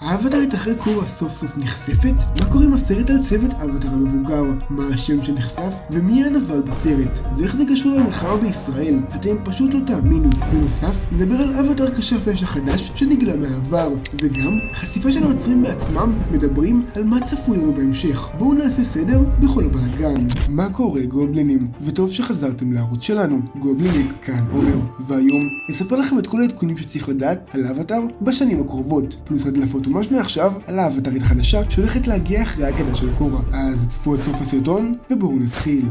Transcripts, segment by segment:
האבטרית אחרי קורה סוף סוף נחשפת? מה קורה עם הסרט על צוות אבטר המבוגר? מה השם שנחשף? ומי הנבל בסרט? ואיך זה קשור למלחמה בישראל? אתם פשוט לא תאמינו. בנוסף, נדבר על אבטר כשף האש החדש שנגלה מהעבר, וגם חשיפה של היוצרים בעצמם מדברים על מה צפוי לנו בהמשך. בואו נעשה סדר בכל הבלגן. מה קורה גובלינים? וטוב שחזרתם לערוץ שלנו. גובליניק כאן עומר, והיום אספר לכם את כל העדכונים שצריך לדעת על אבטר בשנים הקרובות, פלוס הדלפות ממש מעכשיו על האבטרית החדשה שהולכת להגיע אחרי ההגנה של קורה. אז צפו עד סוף הסרטון ובואו נתחיל.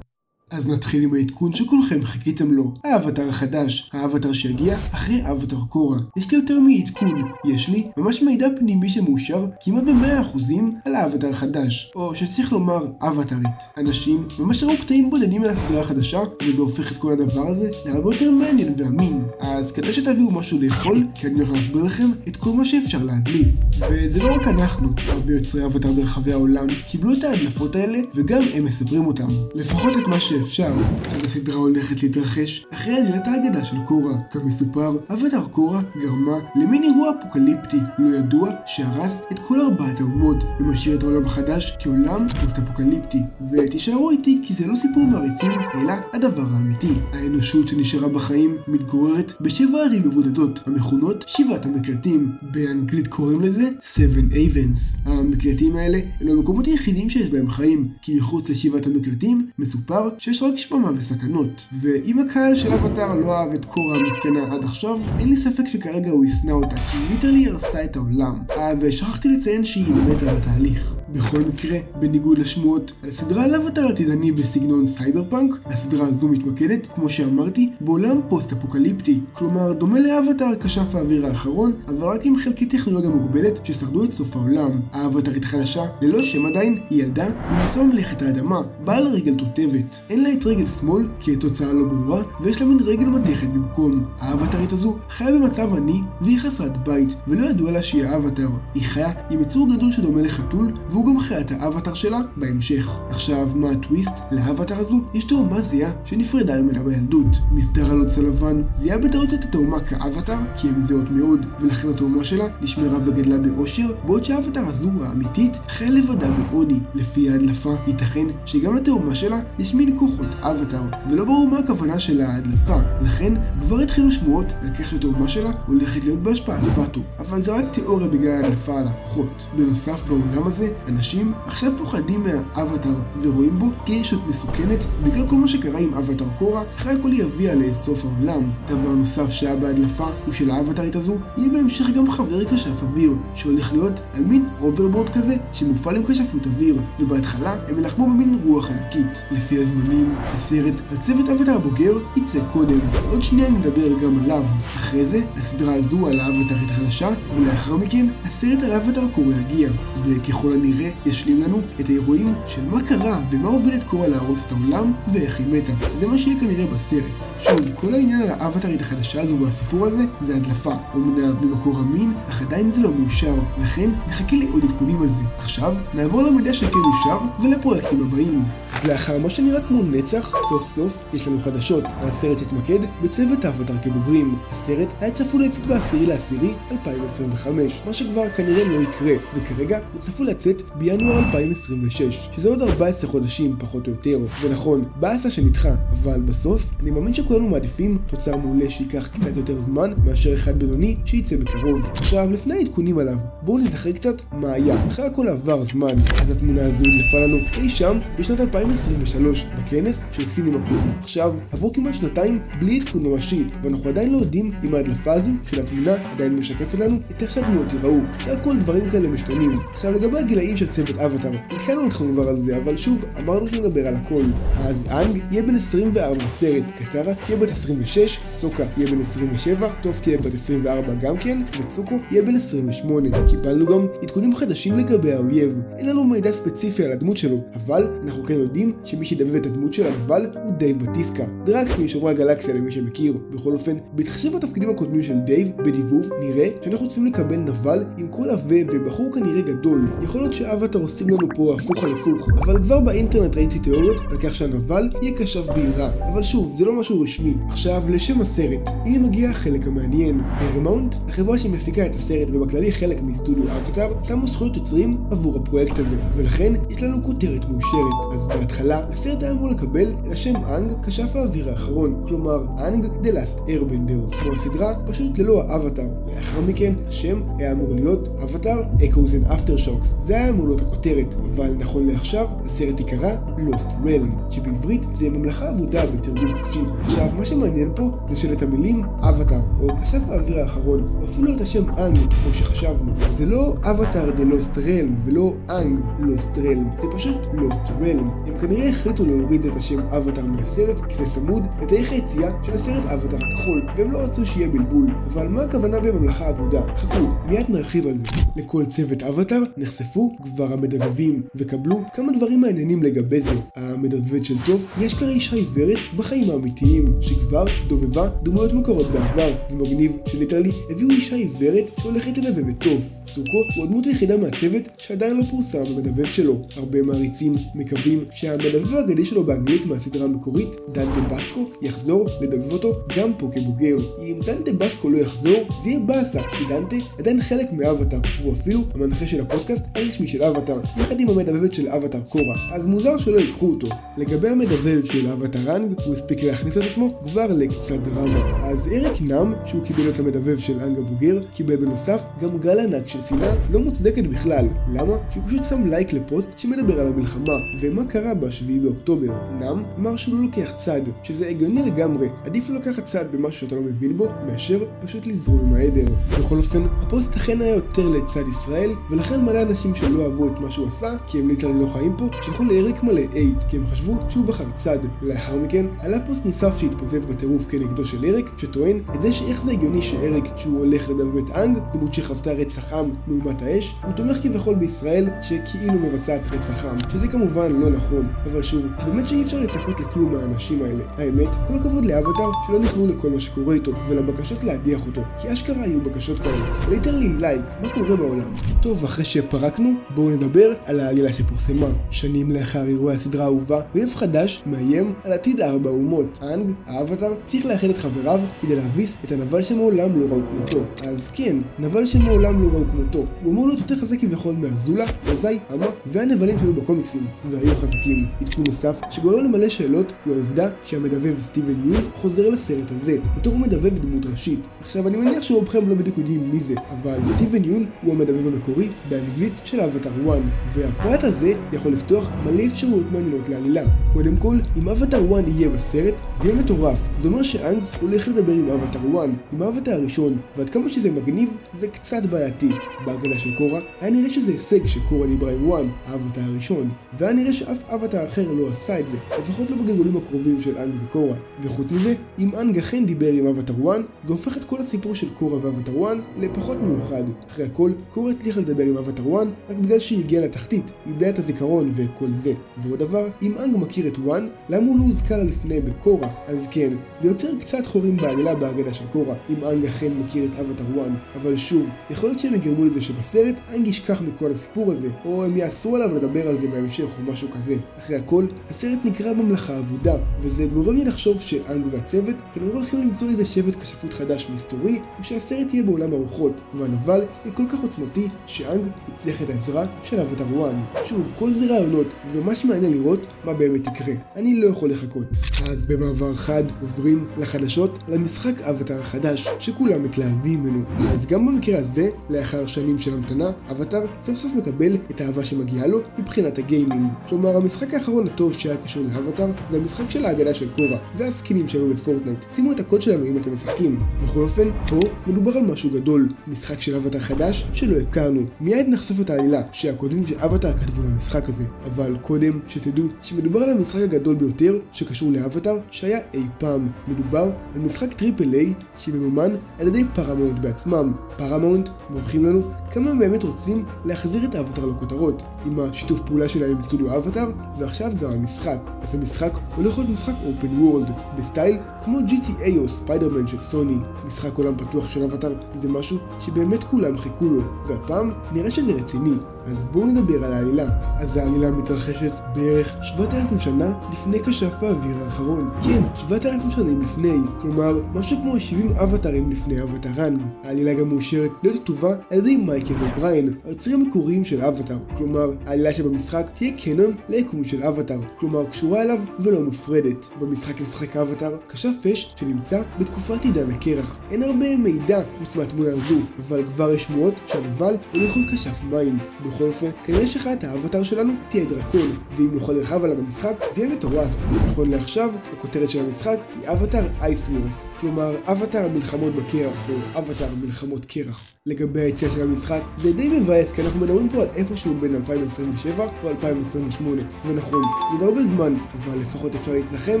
אז נתחיל עם העדכון שכולכם חיכיתם לו, האבטר החדש, האבטר שיגיע אחרי אבטר קורה. יש לי יותר מעדכון, יש לי ממש מידע פנימי שמאושר כמעט ב100% על האבטר החדש, או שצריך לומר אבטרית. אנשים ממש ראו קטעים בודדים מהסדרה החדשה, וזה הופך את כל הדבר הזה להרבה יותר מעניין ואמין. אז כדי שתביאו משהו לאכול, כי אני הולך להסביר לכם את כל מה שאפשר להדליף. וזה לא רק אנחנו, הרבה יוצרי אבטר ברחבי העולם קיבלו את ההדלפות האלה, וגם הם מספרים אותם, לפחות את מה אפשר. אז הסדרה הולכת להתרחש אחרי עלילת ההגדה של קורה. כמסופר, אבטר קורה גרמה למין אירוע אפוקליפטי לא ידוע שהרס את כל ארבעת האומות ומשאיר את העולם החדש כעולם פוסט-אפוקליפטי. ותישארו איתי כי זה לא סיפור מעריצים אלא הדבר האמיתי. האנושות שנשארה בחיים מתגוררת בשבע ערים מבודדות המכונות שבעת המקלטים. באנגלית קוראים לזה 7 Havens. המקלטים האלה אלו המקומות היחידים שיש בהם חיים, כי מחוץ לשבעת המקלטים מסופר שיש רק שממה וסכנות. ואם הקהל של אבטר לא אהב את קורה המסכנה עד עכשיו, אין לי ספק שכרגע הוא ישנא אותה, כי היא ליטרלי הרסה את העולם. ושכחתי לציין שהיא מתה בתהליך. בכל מקרה, בניגוד לשמועות על סדרה על אבטר עתידני בסגנון סייברפאנק, הסדרה הזו מתמקדת, כמו שאמרתי, בעולם פוסט-אפוקליפטי. כלומר, דומה לאבטר כשף האוויר האחרון, אבל רק עם חלקי טכנולוגיה מוגבלת ששרדו את סוף העולם. האבטרית החדשה, ללא שם עדיין, היא ילדה במצוא ממלכת האדמה, בעל רגל תותבת. אין לה את רגל שמאל, כי התוצאה לא ברורה, ויש לה מין רגל מתכת במקום. האבטרית הזו חיה במצב עני, והיא חסרת בית, ולא ידוע לה שהיא האבטר. היא חיה עם יצור גדול שדומה לחתול, והוא גם חיה את האבטר שלה בהמשך. עכשיו, מה הטוויסט? לאבטר הזו יש תאומה זהה שנפרדה ממנה בילדות. מסדר על עוד לבן זיהה בטעות את התאומה כאבטר, כי הם זהות מאוד, ולכן התאומה שלה נשמרה וגדלה באושר, בעוד שהאבטר הזו, האמיתית, חיה לבדה בעוני. לפי ההדלפה, ייתכן שגם לתאומה שלה יש מין כוחות אבטר, ולא ברור מה הכוונה של ההדלפה. לכן כבר התחילו שמועות על כך שתאומה שלה הולכת להיות בהשפעת ואטו, אבל זה רק תיאוריה בגלל ההדלפה על הכוחות. בנוסף, בעולם הזה אנשים עכשיו פוחדים מהאבטר ורואים בו כישות מסוכנת בגלל כל מה שקרה עם אבטר קורה אחרי הכל יביאה לסוף העולם. דבר נוסף שהיה בהדלפה הוא של האבטרית הזו יהיה בהמשך גם חבר כשף אוויר שהולך להיות על מין אוברבורד כזה שמופעל עם כשפות אוויר, ובהתחלה הם ילחמו במין רוח ענקית. לפי הזמנים, הסרט על צוות אבטר הבוגר יצא קודם, עוד שנייה נדבר גם עליו. אחרי זה הסדרה הזו על האבטרית החדשה, ולאחר מכן הסרט על אבטר קורה יגיע, וככל הנראה ישלים לנו את האירועים של מה קרה ומה הוביל את קורה להרוס את העולם ואיך היא מתה. זה מה שיהיה כנראה בסרט. שוב, כל העניין על האבטרית החדשה הזו והסיפור הזה זה הדלפה, אומנם במקור אמין, אך עדיין זה לא מאושר, לכן נחכה לעוד עדכונים על זה. עכשיו נעבור למידע שכן אושר ולפרויקטים הבאים. לאחר מה שנראה כמו נצח, סוף סוף יש לנו חדשות. הסרט שהתמקד בצוות אבטר כבוגרים. הסרט היה צפוי לצאת ב10/10/2025, מה שכבר כנראה לא יקרה, וכרגע הוא צפוי לצאת בינואר 2026, שזה עוד 14 חודשים פחות או יותר. ונכון, באסה שנדחה, אבל בסוף אני מאמין שכולנו מעדיפים תוצר מעולה שייקח קצת יותר זמן מאשר אחד בינוני שייצא בקרוב. עכשיו, לפני העדכונים עליו, בואו נזכר קצת מה היה. אחרי הכל עבר זמן, אז התמונה הזו נפלה לנו אי שם בשנת 2023 בכנס של סינמקו. עכשיו עברו כמעט שנתיים בלי עדכון ממשי, ואנחנו עדיין לא יודעים אם ההדלפה הזו של התמונה עדיין משקפת לנו את איך שהדמויות ייראו. אחרי הכל דברים כאלה משתנים. עכשיו לגבי הגילאים של צוות אבטר, התקלנו אתכם כבר על זה, אבל שוב אמרנו שנדבר על הכל. אז אנג יהיה בן 24 בסרט, קטרה יהיה בת 26, סוקה יהיה בן 27, טוב תהיה בת 24 גם כן, וצוקו יהיה בן 28. קיבלנו גם עדכונים חדשים לגבי האויב. אין לנו מידע ספציפי על הדמות שלו, אבל אנחנו כן יודעים שמי שדבב את הדמות של הנבל הוא דייב בטיסקה, דראקס משומרי הגלקסיה למי שמכיר. בכל אופן, בהתחשב בתפקידים הקודמים של דייב בדיבוב, נראה שאנחנו צריכים לקבל נבל עם כל עבה ובחור כנראה גדול. יכול להיות שאבטר עושים לנו פה הפוך על הפוך, אבל כבר באינטרנט ראיתי תיאוריות על כך שהנבל יהיה כשף בעירה, אבל שוב, זה לא משהו רשמי. עכשיו לשם הסרט, הנה מגיע החלק המעניין. פרמאונט, החברה שמפיקה את הסרט ובכללי חלק מסטודיו אבטר, שמו זכויות יוצרים עבור הפרויקט הזה, ולכן יש לנו כותרת מאושרת. אז בהתחלה הסרט היה אמור לקבל את השם אנג כשף האוויר האחרון, כלומר אנג The Last Airbender, כמו הסדרה פשוט ללא האבטר. לאחר מכן השם היה אמור להיות אבטר Echoes and Aftershocks, זה היה אמור להיות הכותרת, אבל נכון לעכשיו הסרט יקרא Lost Realm, שבעברית זה ממלכה אבודה בתרגום חופשי. עכשיו מה שמעניין פה זה שלת המילים אבטר או כשף האוויר האחרון, או אפילו את השם אנג כמו שחשבנו, זה לא אבטר The Lost Realm ולא אנג Lost Realm, זה פשוט Lost Realm. הם כנראה החליטו להוריד את השם אבטר מהסרט כי זה צמוד לתאריך היציאה של הסרט אבטר הכחול, והם לא רצו שיהיה בלבול. אבל מה הכוונה בממלכה אבודה? חכו, מיד נרחיב על זה. לכל צוות אבטר נחשפו כבר המדבבים וקבלו כמה דברים מעניינים לגבי זה. המדבבת של טוף יש כרי אישה עיוורת בחיים האמיתיים שכבר דובבה דמויות מקורות בעבר, ומגניב שליטרלי הביאו אישה עיוורת שהולכת לדבב את טוף. סוקו הוא הדמות היחידה מהצוות שעדיין לא פורסם במדבב שלו. הרבה מעריצים מקווים שהמדבב האגדי שלו באנגלית מהסדרה המקורית, דנטה בסקו, יחזור לדבב אותו גם פה כבוגר. אם דנטה בסקו לא יחזור זה יהיה באסה, כי דנטה עדיין חלק מאבטר, והוא אפילו המנחה של הפודקאסט הרשמי של אבטר, יחד עם המדבבת של אבטר קורה, אז מוזר שלא ייקחו אותו. לגבי המדבב של אבטר אנג, הוא הספיק להכניס את עצמו כבר לקצת דרמה. אז אריק נאם, שהוא קיבל את המדבב של אנג הבוגר, קיבל בנוסף גם גל ענק של שנאה לא מוצדקת בכלל. למה? כי הוא פשוט שם לייק לפוסט שמדבר על המלחמה ומה קרה ב7 באוקטובר. נאם אמר שהוא לא לוקח צד, שזה הגיוני לגמרי, עדיף לא לקחת צד במשהו שאתה לא מבין בו מאשר פשוט לזרום עם העדר. בכל אופן, הפוסט אכן היה יותר לצד ישראל, ולכן מלא אנשים שלא אהבו את מה שהוא עשה, כי הם ליטרלי לא חיים פה, שלחו לאריק מלא אייט, כי הם חשבו שהוא בחר צד. לאחר מכן, עלה פוסט נוסף שהתפוצץ בטירוף כנגדו של אריק, שטוען את זה שאיך זה הגיוני שאריק, שהוא הולך לדבב את אנג, דמות שחוותה רצח עם מאומת האש, הוא תומך כביכול בישראל שכאילו מבצעת רצח עם, שזה כמובן לא נכון, אבל שוב, באמת שאי אפשר לצפות לכלום מהאנשים האלה. האמת, כל הכבוד לאבטר שלא נכנעו לכל מה שקורה איתו, ולבקשות להדיח אותו, כי אשכרה היו בקשות כאלה. ליטרלי לייק, מה קורה בעולם? טוב, אחרי שפרקנו, בואו נדבר על העלילה שפורסמה. שנים לאחר אירועי הסדרה האהובה, אויב חדש מאיים על עתיד 4 אומות. אנג, האבטר, צריך לאחד את חבריו כדי להביס את הנבל שמעולם לא ראו כמותו. אז כן, נבל שמעולם לא ראו כמותו. הוא אמור להיות יותר חזק כביכול מהזולה, מזאי, אמה והנבלים שהיו בקומיקסים, והיו חזקים. עדכון נוסף שגורם למלא שאלות הוא העובדה שהמדבב סטיבן יול חוזר לסרט הזה, בתור מדבב דמות ראשית. עכשיו אני מניח שרובכם לא בדיוק יודעים מי זה, אבל סטיבן יול הוא המדבב המקורי באנגלית של אבטר 1, והפרט הזה יכול לפתוח מלא אפשרויות מעניינות לעלילה. קודם כל, אם אבטר 1 יהיה בסרט, זה יהיה מטורף. זה אומר שאנג הולך לדבר עם אבטר 1, עם האבטר הראשון, ועד כמה שזה מגניב, זה קצת בעייתי. בהגדה של קורה, היה נראה שזה הישג שקורה דיברה עם 1, האבטר הראשון, והיה נראה שאף אבטר אחר לא עשה את זה, לפחות לא בגלגולים הקרובים של אנג וקורה. וחוץ מזה, אם אנג אכן דיבר עם אבטר 1, זה הופך את כל הסיפור של קורה ואבטר 1 לפחות מיוחד. אחרי הכל, קורה הצליח לדבר עם אבטר 1 רק בגלל שהיא הגיעה לתחתית, היא איבדה את הזיכרון וכל זה. ועוד דבר, אם אנג מכיר את 1, למה הוא לא הוזכר לפני בקורה? אז כן, זה יוצר קצת חורים בעלילה בהגדה של קורה, אם אנג אכן מכיר את אבטר 1. אבל שוב, יכול להיות שהם יגרמו לזה שבסרט אנג ישכח מכל הסיפור הזה, או הם יאסרו עליו לדבר על זה בהמשך או משהו כזה. אחרי הכל, הסרט נקרא ממלכה אבודה, וזה גורם לי לחשוב שאנג והצוות כנראה הולכים למצוא איזה שבט כשפות חדש מסתורי, ושהסרט יהיה בעולם הרוחות, והנבל יהיה כל כך עוצמתי שאנג יצליח את העזרה של אבטר 1. שוב, כל זה רעיונות, וממש מעניין לראות מה באמת יקרה. אני לא יכול לחכות. אז במעבר חד עוברים לחדשות למשחק אבטר החדש, שכולם מתלהבים ממנו. אז גם במקרה הזה, לאחר שנים של המתנה, אבטר סוף סוף מקבל את האהבה שמגיעה לו מבחינת הגיימינג. כלומר, המשחק האחרון הטוב שהיה קשור לאבטר זה המשחק של ההגדה של קורה, והסקינים שהיו בפורטנייט. שימו את הקוד שלנו אם אתם משחקים. בכל אופן, פה מדובר על משהו גדול, משחק של אבטר חדש שלא הכרנו. מיד נחשוף את העלילה שהקודמים של אבטר כתבו למשחק הזה, אבל קודם שתדעו שמדובר על המשחק הגדול ביותר שקשור לאבטר שהיה אי פעם. מדובר על משחק טריפל איי שממומן על ידי פרמאונט בעצמם. פרמאונט מוכיחים לנו כמה הם באמת רוצים להחזיר את האבטר לכותרות, עם השיתוף פעולה שלהם בסטודיו אבטר, ועכשיו גם המשחק. אז המשחק הולך להיות משחק אופן וורלד, בסטייל כמו GTA או ספיידרמן של סוני. משחק עולם פתוח של אבטר זה משהו שבאמת כולם חיכו לו, והפעם נראה שזה רציני. אז בואו נדבר על העלילה. אז העלילה מתרחשת בערך 7,000 שנה לפני כשף האוויר האחרון. כן, 7,000 שנים לפני, כלומר משהו כמו 70 אבטרים לפני אבטרן. העלילה גם מאושרת להיות כתובה על ידי מייקל אובריין, היוצרים המקוריים של אבטר. כלומר, העלילה שבמשחק תהיה קנון ליקום של אבטר, כלומר קשורה אליו ולא מופרדת. במשחק משחק אבטר כשף אש שנמצא בתקופת עידן הקרח. אין הרבה מידע חוץ מהתמונה הזו, אבל כבר יש שמועות שהנבל הולך להיות כשף מים. בכל אופן, כנראה שחיית האבטר שלנו תהיה דרקון, ואם נוכל לרחב עליו במשחק, זה יהיה מטורף. נכון לעכשיו, הכותרת של המשחק היא אבטר אייס וורס, כלומר אבטר מלחמות בקרח או אבטר מלחמות קרח. לגבי היציאה של המשחק, זה די מבאס כי אנחנו מדברים פה על איפשהו בין 2027 או 2028. ונכון, זה עוד הרבה זמן, אבל לפחות אפשר להתנחם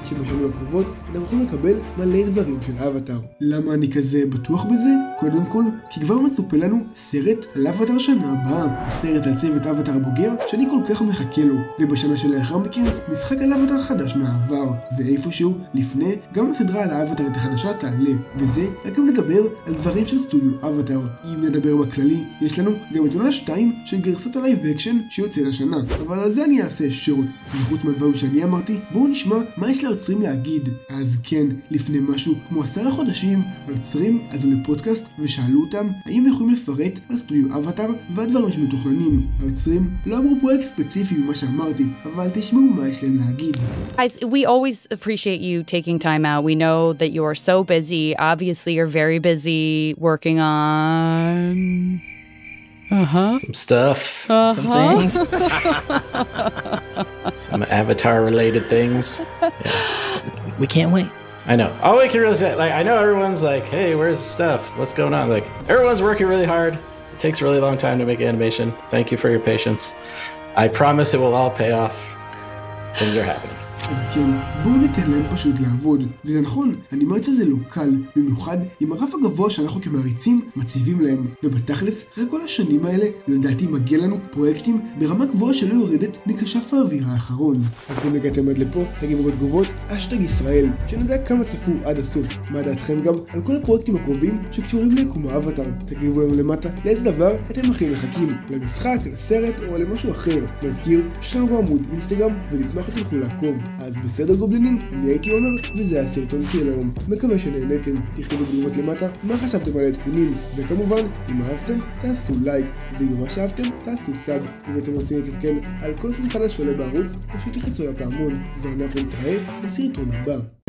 שבשנים הקרובות אנחנו יכולים לקבל מלא דברים של אבטר. למה אני כזה בטוח בזה? קודם כל, כי כבר מצופה לנו סרט על אבטר שנה הבאה. הסרט על צוות אבטר הבוגר שאני כל כך מחכה לו. ובשנה שלאחר מכן, משחק על אבטר חדש מהעבר. ואיפשהו, לפני, גם הסדרה על האבטר החדשה תעלה. וזה רק גם לדבר על דברים של סטודיו אבטר. אם נדבר בכללי, יש לנו גם את עונה 2 של גרסת הלייב אקשן שיוצא לשנה. אבל על זה אני אעשה שורטס. וחוץ מהדברים שאני אמרתי, בואו נשמע מה יש ליוצרים להגיד. אז כן, לפני משהו כמו 10 חודשים, היוצרים עלו לפודקאסט ושאלו אותם האם יכולים לפרט על סטודיו אבטר והדברים שמתוכננים. היוצרים לא אמרו פרויקט ספציפי ממה שאמרתי, אבל תשמעו מה יש להם להגיד. Guys, we always appreciate you taking time out. We know that you are so busy. Obviously, you're very busy working on some stuff, some things, some Avatar-related things. Yeah. We can't wait. I know. All we can really say, like, I know everyone's like, "Hey, where's the stuff? What's going on?" Like, everyone's working really hard. It takes a really long time to make animation. Thank you for your patience. I promise it will all pay off. Things are happening. אז כן, בואו ניתן להם פשוט לעבוד. וזה נכון, האנימציה זה לא קל, במיוחד עם הרף הגבוה שאנחנו כמעריצים מציבים להם. ובתכלס, אחרי כל השנים האלה, לדעתי מגיע לנו פרויקטים ברמה גבוהה שלא יורדת מכשף האוויר האחרון. אז אם הגעתם עד לפה, תגיבו בתגובות #ישראל, שנדע כמה צפו עד הסוף. מה דעתכם גם על כל הפרויקטים הקרובים שקשורים ליקום האבטר. תגיבו לנו למטה לאיזה דבר אתם הכי מחכים, למשחק, לסרט או למשהו אחר. נזכיר שיש לנו גם עמוד אינסטגרם ונשמח שתלכו לעקוב. אז בסדר גובלינים, אני הייתי עומר, וזה הסרטון של היום. מקווה שנהנתם, תכתבו בתגובות למטה מה חשבתם על העדכונים, וכמובן, אם אהבתם, תעשו לייק, ואם ממש אהבתם, תעשו סאב. אם אתם רוצים להתעדכן על כל סרט חדש שעולה בערוץ, פשוט תחצו לפעמון, ואנחנו נתראה בסרטון הבא.